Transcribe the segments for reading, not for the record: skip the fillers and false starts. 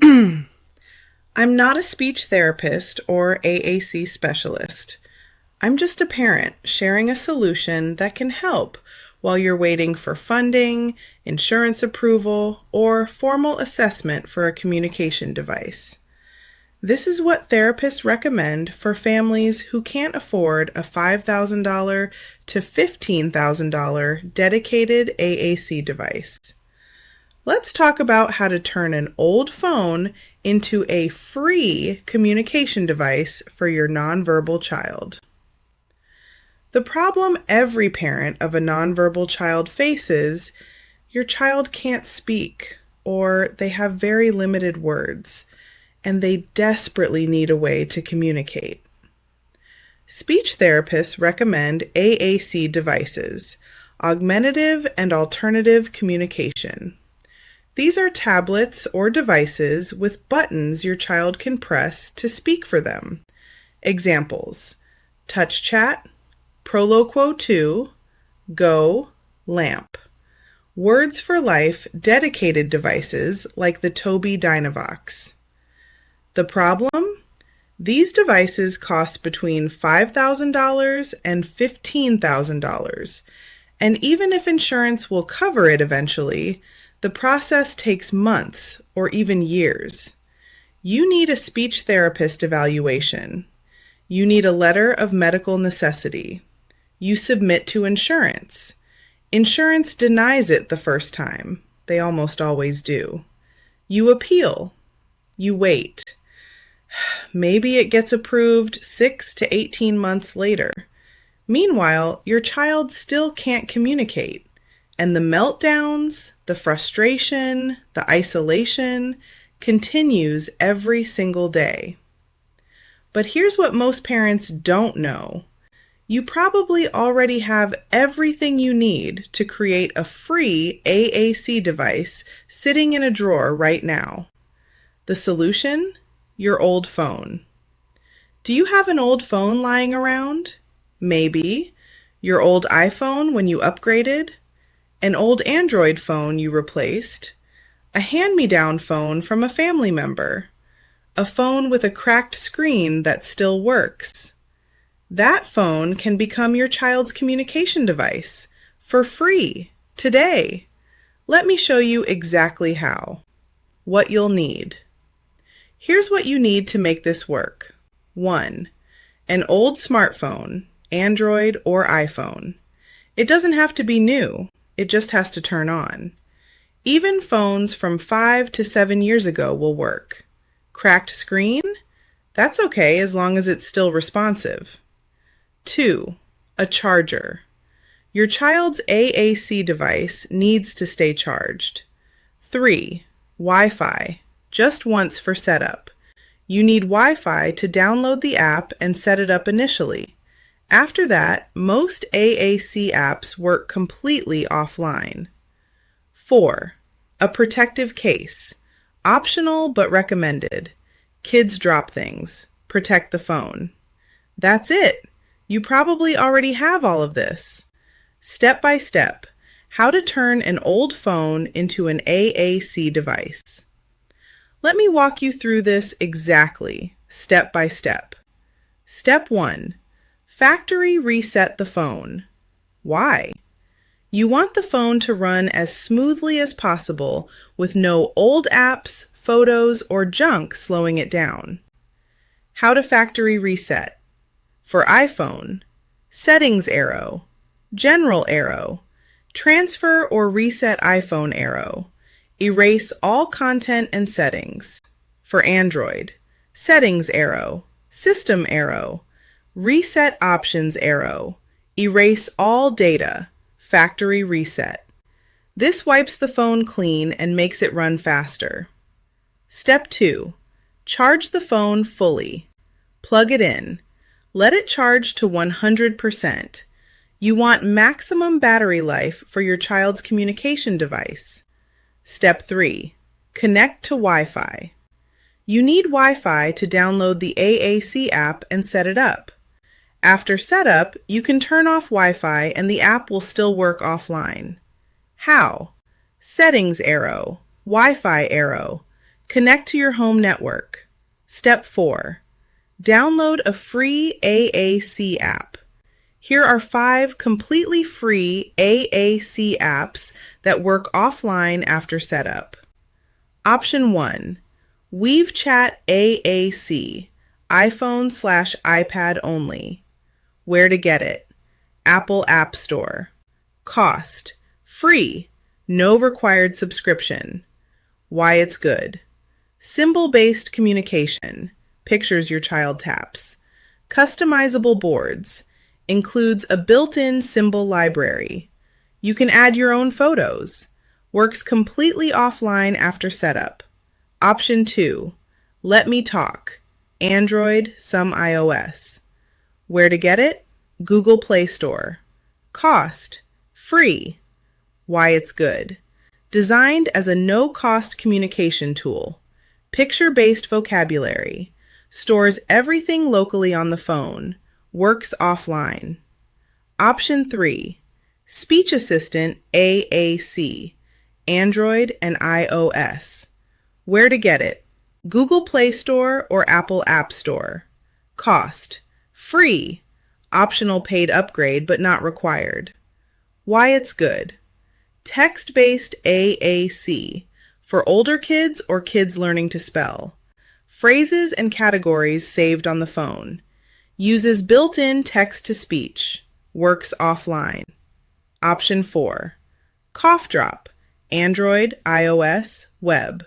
I'm not a speech therapist or AAC specialist. I'm just a parent sharing a solution that can help while you're waiting for funding, insurance approval, or formal assessment for a communication device. This is what therapists recommend for families who can't afford a $5,000 to $15,000 dedicated AAC device. Let's talk about how to turn an old phone into a free communication device for your nonverbal child. The problem every parent of a nonverbal child faces, your child can't speak, or they have very limited words, and they desperately need a way to communicate. Speech therapists recommend AAC devices, augmentative and alternative communication. These are tablets or devices with buttons your child can press to speak for them. Examples: Touch Chat, Proloquo 2, Go, Lamp. Words for Life dedicated devices like the Tobii Dynavox. The problem? These devices cost between $5,000 and $15,000, and even if insurance will cover it eventually, the process takes months or even years. You need a speech therapist evaluation. You need a letter of medical necessity. You submit to insurance. Insurance denies it the first time. They almost always do. You appeal. You wait. Maybe it gets approved 6 to 18 months later. Meanwhile, your child still can't communicate, and the meltdowns, the frustration, the isolation continues every single day. But here's what most parents don't know. You probably already have everything you need to create a free AAC device sitting in a drawer right now. The solution? Your old phone. Do you have an old phone lying around? Maybe. Your old iPhone when you upgraded? An old Android phone you replaced? A hand-me-down phone from a family member? A phone with a cracked screen that still works? That phone can become your child's communication device for free today. Let me show you exactly how. What you'll need. Here's what you need to make this work. 1. An old smartphone, Android or iPhone. It doesn't have to be new. It just has to turn on. Even phones from 5 to 7 years ago will work. Cracked screen? That's okay as long as it's still responsive. 2. A charger. Your child's AAC device needs to stay charged. 3. Wi-Fi, just once for setup. You need Wi-Fi to download the app and set it up initially. After that, most AAC apps work completely offline. 4. A protective case. Optional but recommended. Kids drop things. Protect the phone. That's it. You probably already have all of this. Step by step, how to turn an old phone into an AAC device. Let me walk you through this exactly, step by step. Step 1. Factory reset the phone. Why? You want the phone to run as smoothly as possible with no old apps, photos, or junk slowing it down. How to factory reset. For iPhone, Settings arrow, General arrow, Transfer or reset iPhone arrow, Erase all content and settings. For Android, Settings arrow, System arrow, Reset options arrow, Erase all data, Factory reset. This wipes the phone clean and makes it run faster. Step 2. Charge the phone fully. Plug it in. Let it charge to 100%. You want maximum battery life for your child's communication device. Step 3. Connect to Wi-Fi. You need Wi-Fi to download the AAC app and set it up. After setup, you can turn off Wi-Fi and the app will still work offline. How? Settings arrow, Wi-Fi arrow, Connect to your home network. Step 4. Download a free AAC app. Here are 5 completely free AAC apps that work offline after setup. Option 1. Weave Chat AAC, iPhone/iPad only. Where to get it? Apple App Store. Cost: free, no required subscription. Why it's good: symbol-based communication, pictures your child taps. Customizable boards, includes a built-in symbol library. You can add your own photos. Works completely offline after setup. Option 2. Let Me Talk, Android, some iOS. Where to get it? Google Play Store. Cost: free. Why it's good: designed as a no-cost communication tool. Picture-based vocabulary. Stores everything locally on the phone. Works offline. Option 3. Speech Assistant AAC, Android and iOS. Where to get it? Google Play Store or Apple App Store. Cost: free. Optional paid upgrade but not required. Why it's good: text-based AAC for older kids or kids learning to spell. Phrases and categories saved on the phone. Uses built-in text-to-speech. Works offline. Option 4. Cough Drop, Android, iOS, web.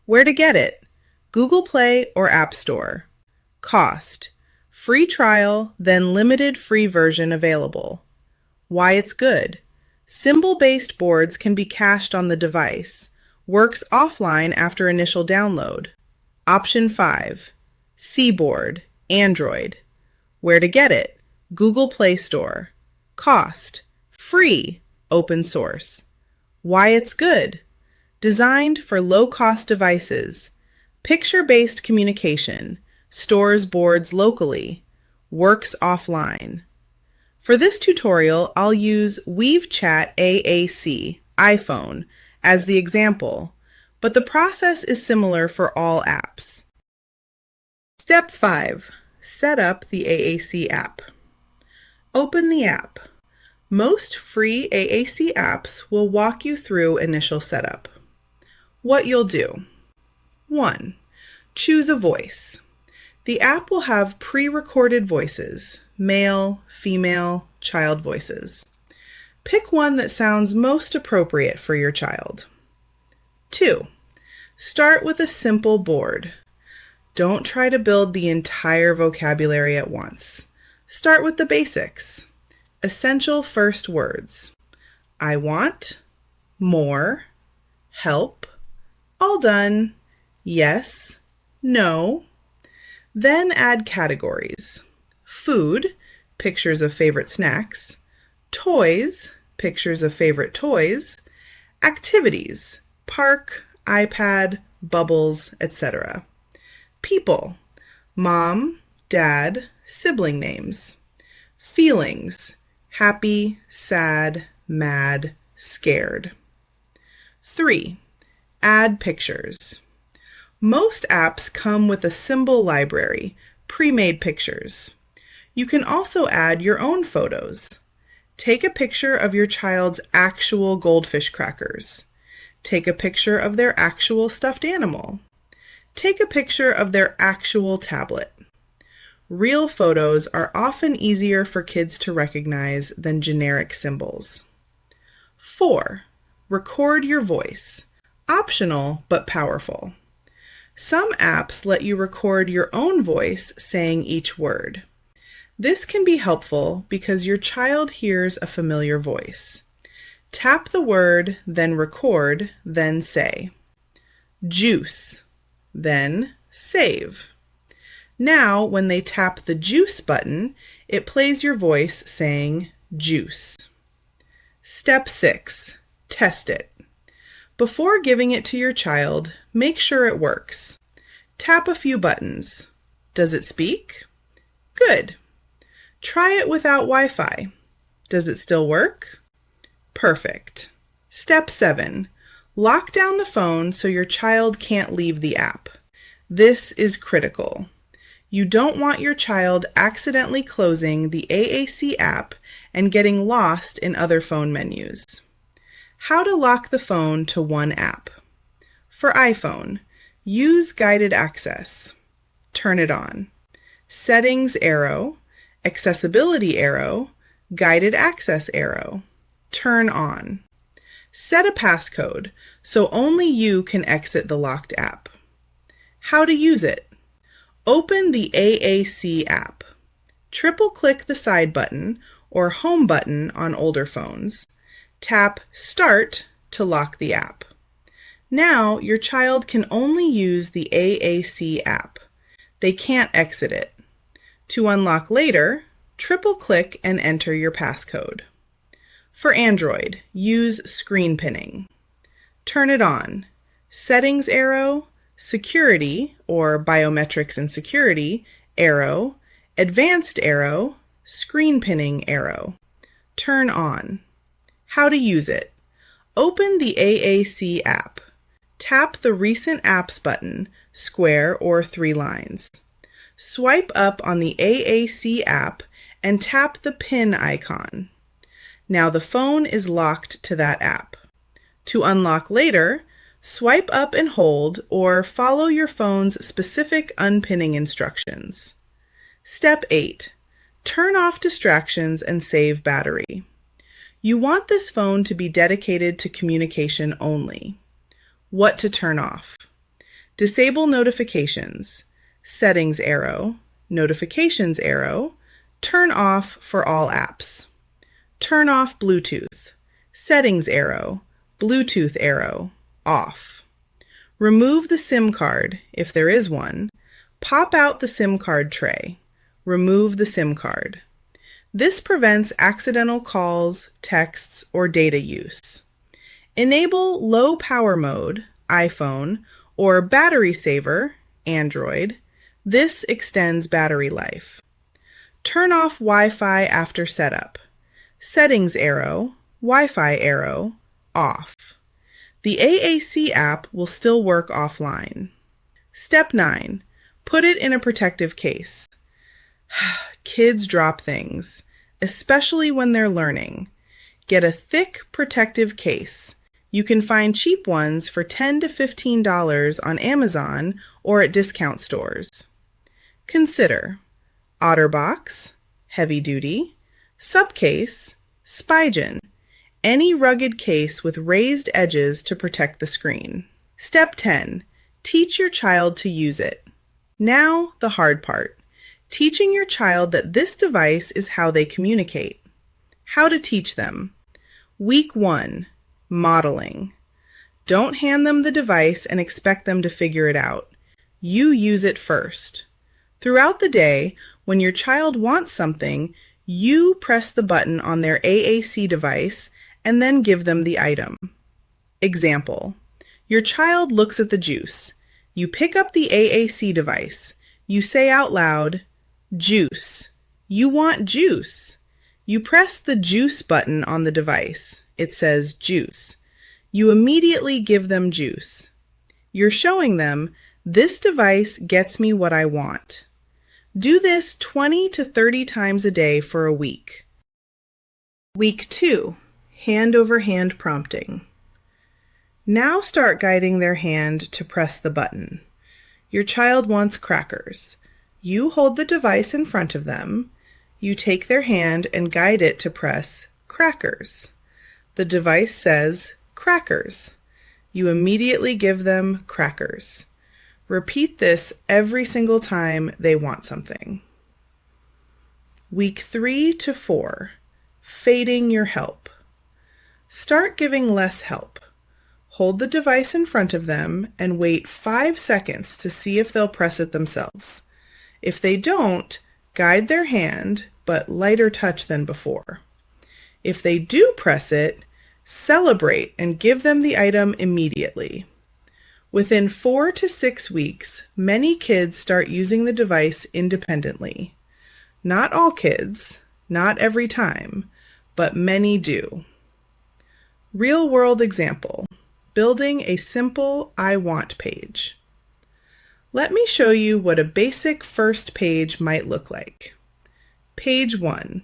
Where to get it? Google Play or App Store. Cost: free trial, then limited free version available. Why it's good: symbol-based boards can be cached on the device. Works offline after initial download. Option 5. Seaboard, Android. Where to get it? Google Play Store. Cost: free, open source. Why it's good: designed for low-cost devices. Picture-based communication. Stores boards locally. Works offline. For this tutorial, I'll use Weave Chat AAC, iPhone, as the example, but the process is similar for all apps. Step 5. Set up the AAC app. Open the app. Most free AAC apps will walk you through initial setup. What you'll do: 1. Choose a voice. The app will have pre-recorded voices, male, female, child voices. Pick one that sounds most appropriate for your child. 2. Start with a simple board. Don't try to build the entire vocabulary at once. Start with the basics. Essential first words: I want, more, help, all done, yes, no. Then add categories: food, pictures of favorite snacks; toys, pictures of favorite toys; activities, park, iPad, bubbles, etc. People, mom, dad, sibling names. Feelings, happy, sad, mad, scared. 3. Add pictures. Most apps come with a symbol library, pre-made pictures. You can also add your own photos. Take a picture of your child's actual goldfish crackers. Take a picture of their actual stuffed animal. Take a picture of their actual tablet. Real photos are often easier for kids to recognize than generic symbols. 4. Record your voice. Optional but powerful. Some apps let you record your own voice saying each word. This can be helpful because your child hears a familiar voice. Tap the word, then record, then say. Juice, then save. Now, when they tap the juice button, it plays your voice saying juice. Step 6. Test it. Before giving it to your child, make sure it works. Tap a few buttons. Does it speak? Good. Try it without Wi-Fi. Does it still work? Perfect. Step 7. Lock down the phone so your child can't leave the app. This is critical. You don't want your child accidentally closing the AAC app and getting lost in other phone menus. How to lock the phone to one app. For iPhone, use guided access. Turn it on. Settings arrow, accessibility arrow, guided access arrow. Turn on. Set a passcode so only you can exit the locked app. How to use it. Open the AAC app. Triple-click the side button or home button on older phones. Tap Start to lock the app. Now your child can only use the AAC app. They can't exit it. To unlock later, triple-click and enter your passcode. For Android, use screen pinning. Turn it on. Settings arrow, security or biometrics and security arrow, advanced arrow, screen pinning arrow. Turn on. How to use it. Open the AAC app. Tap the Recent Apps button, square or 3 lines. Swipe up on the AAC app and tap the pin icon. Now the phone is locked to that app. To unlock later, swipe up and hold or follow your phone's specific unpinning instructions. Step 8. Turn off distractions and save battery. You want this phone to be dedicated to communication only. What to turn off. Disable notifications. Settings arrow, notifications arrow, turn off for all apps. Turn off Bluetooth. Settings arrow, Bluetooth arrow, off. Remove the SIM card, if there is one. Pop out the SIM card tray. Remove the SIM card. This prevents accidental calls, texts, or data use. Enable low power mode, iPhone, or battery saver, Android. This extends battery life. Turn off Wi-Fi after setup. Settings arrow, Wi-Fi arrow, off. The AAC app will still work offline. Step 9. Put it in a protective case. Kids drop things, especially when they're learning. Get a thick protective case. You can find cheap ones for $10 to $15 on Amazon or at discount stores. Consider OtterBox, heavy duty, subcase, Spigen, any rugged case with raised edges to protect the screen. Step 10. Teach your child to use it. Now, the hard part. Teaching your child that this device is how they communicate. How to teach them. Week 1. Modeling. Don't hand them the device and expect them to figure it out. You use it first. Throughout the day, when your child wants something, you press the button on their AAC device and then give them the item. Example. Your child looks at the juice. You pick up the AAC device. You say out loud, "Juice. You want juice." You press the juice button on the device. It says juice. You immediately give them juice. You're showing them, this device gets me what I want. Do this 20 to 30 times a day for a week. Week 2. Hand-over-hand prompting. Now start guiding their hand to press the button. Your child wants crackers. You hold the device in front of them. You take their hand and guide it to press crackers. The device says crackers. You immediately give them crackers. Repeat this every single time they want something. Week 3 to 4. Fading your help. Start giving less help. Hold the device in front of them and wait 5 seconds to see if they'll press it themselves. If they don't, guide their hand, but lighter touch than before. If they do press it, celebrate and give them the item immediately. Within 4 to 6 weeks, many kids start using the device independently. Not all kids, not every time, but many do. Real-world example. building a simple I want page. Let me show you what a basic first page might look like. Page 1.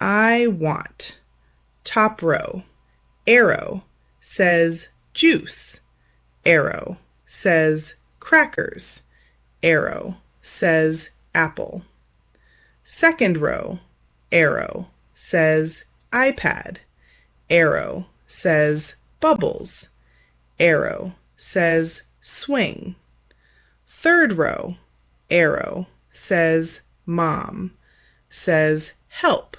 I want. Top row. Arrow says juice. Arrow says crackers. Arrow says apple. Second row. Arrow says iPad. Arrow says bubbles. Arrow says swing. Third row. Arrow says mom. Says help.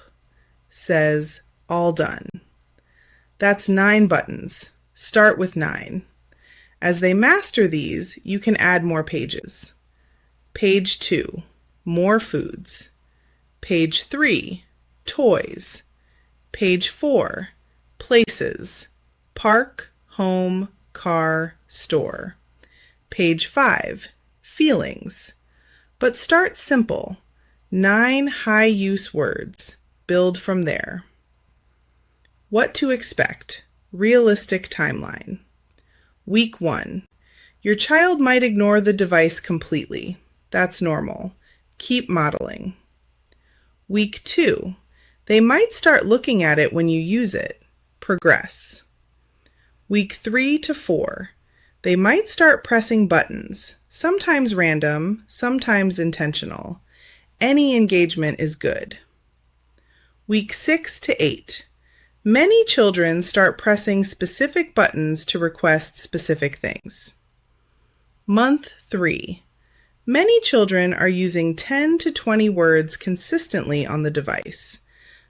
Says all done. That's 9 buttons. Start with 9. As they master these, you can add more pages. Page 2, more foods. Page 3, toys. Page 4, places. Park, home, car, store. Page 5, feelings. But start simple. 9 high-use words. Build from there. What to expect. Realistic timeline. Week 1. Your child might ignore the device completely. That's normal. Keep modeling. Week 2. They might start looking at it when you use it. Progress. Week 3 to 4. They might start pressing buttons, sometimes random, sometimes intentional. Any engagement is good. Week 6 to 8. Many children start pressing specific buttons to request specific things. Month 3. Many children are using 10 to 20 words consistently on the device.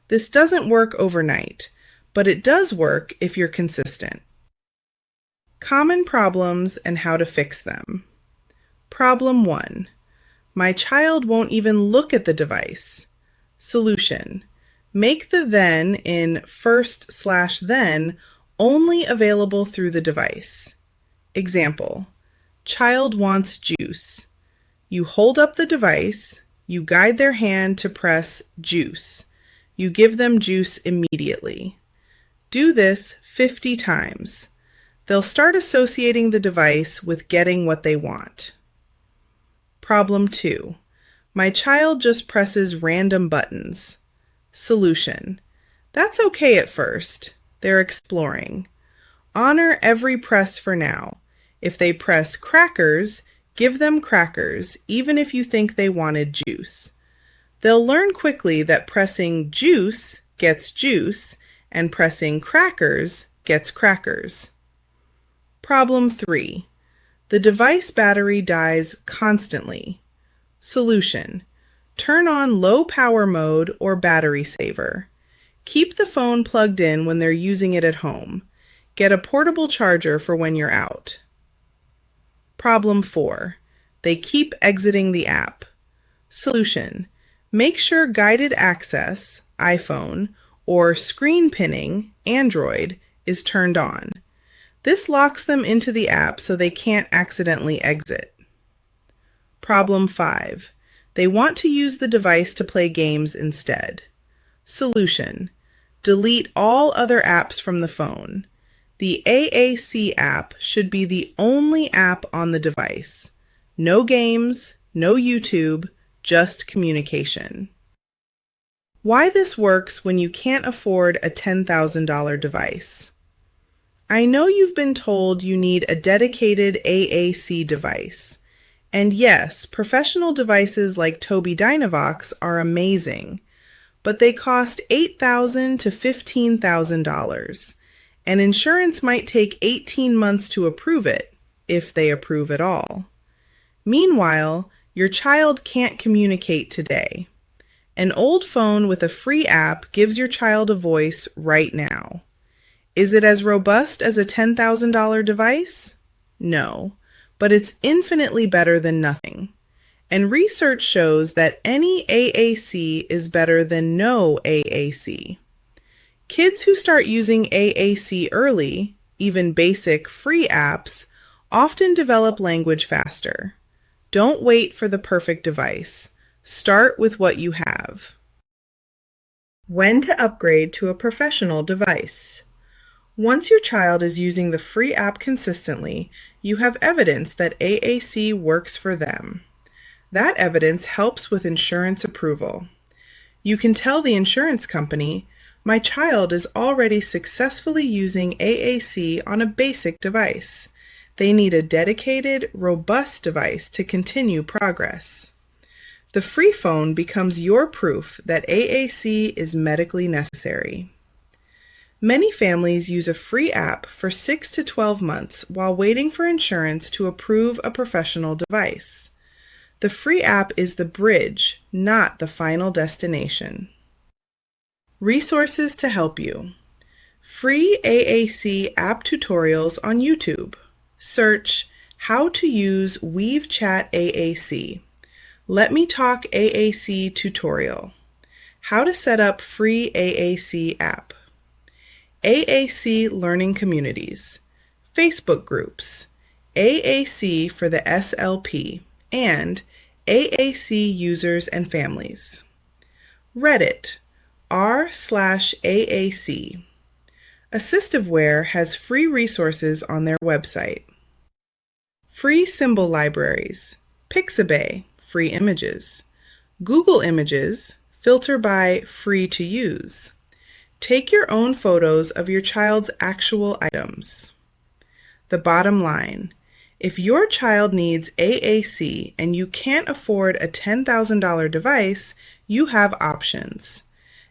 This doesn't work overnight, but it does work if you're consistent. Common problems and how to fix them. Problem 1. My child won't even look at the device. Solution. Make the then in first/then only available through the device. Example. Child wants juice. You hold up the device. You guide their hand to press juice. You give them juice immediately. Do this 50 times. They'll start associating the device with getting what they want. Problem 2. My child just presses random buttons. Solution. That's okay at first. They're exploring. Honor every press for now. If they press crackers, give them crackers, even if you think they wanted juice. They'll learn quickly that pressing juice gets juice, and pressing crackers gets crackers. Problem 3. The device battery dies constantly. Solution. Turn on low power mode or battery saver. Keep the phone plugged in when they're using it at home. Get a portable charger for when you're out. Problem 4. They keep exiting the app. Solution. Make sure guided access, iPhone, or screen pinning, Android, is turned on. This locks them into the app so they can't accidentally exit. Problem 5. They want to use the device to play games instead. Solution. Delete all other apps from the phone. The AAC app should be the only app on the device. No games, no YouTube, just communication. Why this works when you can't afford a $10,000 device. I know you've been told you need a dedicated AAC device. And yes, professional devices like Tobii Dynavox are amazing, but they cost $8,000 to $15,000, and insurance might take 18 months to approve it, if they approve at all. Meanwhile, your child can't communicate today. An old phone with a free app gives your child a voice right now. Is it as robust as a $10,000 device? No. But it's infinitely better than nothing. And research shows that any AAC is better than no AAC. Kids who start using AAC early, even basic free apps, often develop language faster. Don't wait for the perfect device. Start with what you have. When to upgrade to a professional device. Once your child is using the free app consistently, you have evidence that AAC works for them. That evidence helps with insurance approval. You can tell the insurance company, "My child is already successfully using AAC on a basic device. They need a dedicated, robust device to continue progress." The free phone becomes your proof that AAC is medically necessary. Many families use a free app for 6 to 12 months while waiting for insurance to approve a professional device. The free app is the bridge, not the final destination. Resources to help you. Free AAC app tutorials on YouTube. Search "How to use Weave Chat AAC." Let Me Talk AAC tutorial. How to set up free AAC app. AAC learning communities. Facebook groups. AAC for the SLP and AAC users and families. Reddit r/AAC. Assistiveware has free resources on their website. Free symbol libraries. Pixabay, free images. Google Images, filter by free to use. Take your own photos of your child's actual items. The bottom line: if your child needs AAC and you can't afford a $10,000 device, you have options.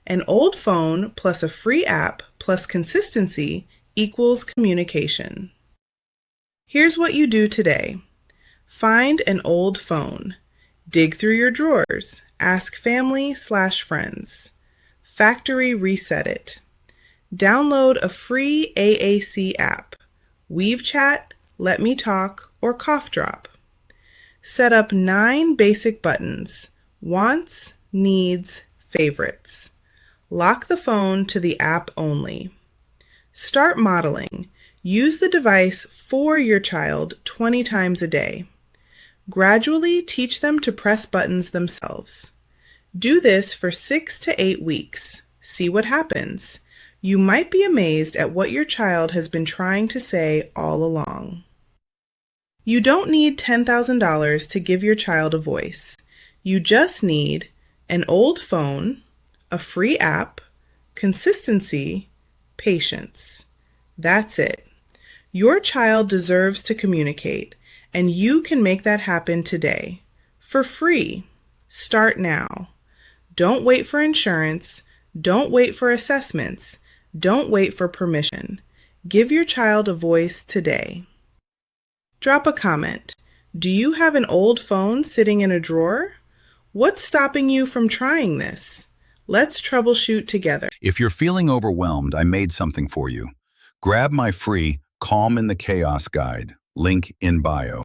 An old phone plus a free app plus consistency equals communication. Here's what you do today. Find an old phone. Dig through your drawers. Ask family/friends. Factory reset it. Download a free AAC app. Weave Chat, Let Me Talk, or Cough Drop. Set up 9 basic buttons: wants, needs, favorites. Lock the phone to the app only. Start modeling. Use the device for your child 20 times a day. Gradually teach them to press buttons themselves. Do this for 6 to 8 weeks. See what happens. You might be amazed at what your child has been trying to say all along. You don't need $10,000 to give your child a voice. You just need an old phone, a free app, consistency, patience. That's it. Your child deserves to communicate, and you can make that happen today. For free. Start now. Don't wait for insurance. Don't wait for assessments. Don't wait for permission. Give your child a voice today. Drop a comment. Do you have an old phone sitting in a drawer? What's stopping you from trying this? Let's troubleshoot together. If you're feeling overwhelmed, I made something for you. Grab my free Calm in the Chaos guide, link in bio.